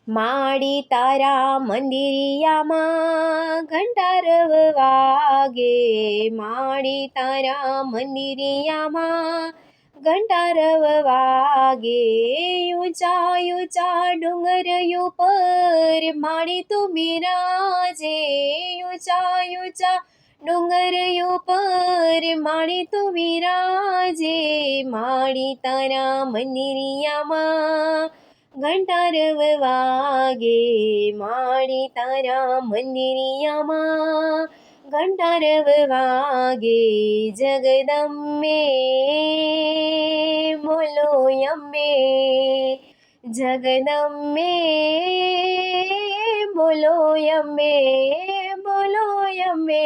માડી તારા મંદિરિયામાં ઘંટારવ વાગે, માડી તારા મંદિરિયામાં ઘંટારવ વાગે. ઊંચા ઊંચા ડુંગર ઉપર માડી તું બિરાજે, ઊંચા ઊંચા ડુંગર ઉપર માડી તું બિરાજે. માડી તારા મંદિરિયામાં ઘંટારવ વાગે, માડી તારા મંદિરિયામાં ઘંટારવ વાગે. જગદંબે બોલો અંબે, જગદંબે બોલો અંબે, બોલો અંબે.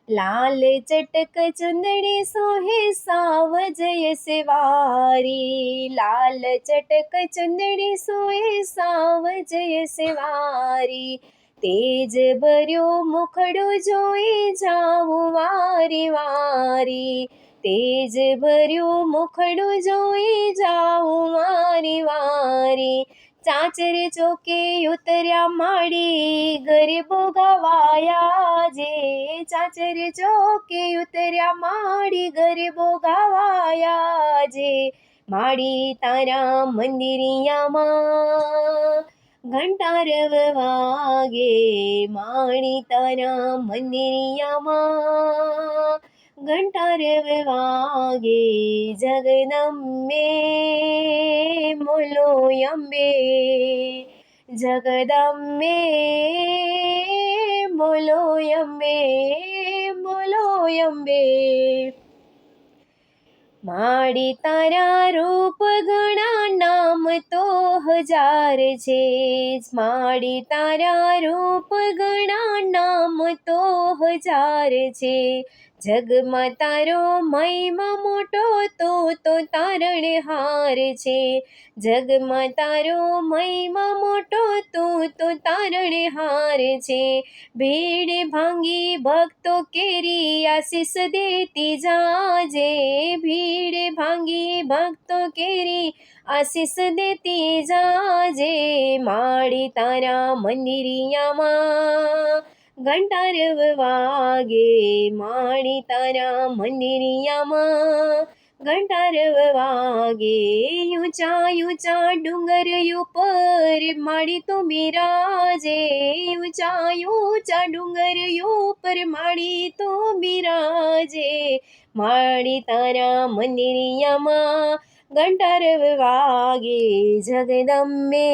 લાલ ચટક ચુંદડી સોહે સાવજય સવારી, લાલ ચટક ચુંદડી સોહે સાવજય સવારી. તેજ ભર્યો મુખડું જોઈ જાઉં વારી વારી, તેજ ભર્યું મુખડું જોઈ જાઉં વારી વારી. ચાચર ચોકે ઉતર્યા માડી ગરબો ગવાયા જે, ચાચર ચોકે ઉતર્યા માડી ગરબો ગવાયા જે. માડી તારા મંદિરિયામાં ઘંટારવ વાગે, માડી તારા મંદિરિયામાં ઘંટારવ વાગે. જગદંબે બોલો અંબે, જગદંબે બોલો અંબે, બોલો અંબે. માડી તારા રૂપ ઘણા નામ તો હજાર છે, માડી તારા રૂપ ઘણા નામ તો હજાર છે. જગમાં તારો મહિમા મોટો તો તારણહાર છે, જગમાં તારો મહિમા મોટો તો તારણહાર છે. ભીડ ભાંગી ભક્તો કેરી આશીષ દેતી જાજે, ભીડ ભાંગી ભક્તો કેરી આશીષ દેતી જાજે. માડી તારા મંદિરિયામાં ઘંટારવ વાગે, માડી તારા મંદિરિયામાં ઘંટારવ વાગે. ઊંચા ઊંચા ડુંગર ઉપર માડી તું બિરાજે, ઊંચા ઊંચા ડુંગર ઉપર માડી તું બિરાજે. માડી તારા મંદિરિયામાં ઘંટારવ વાગે. જગદંબે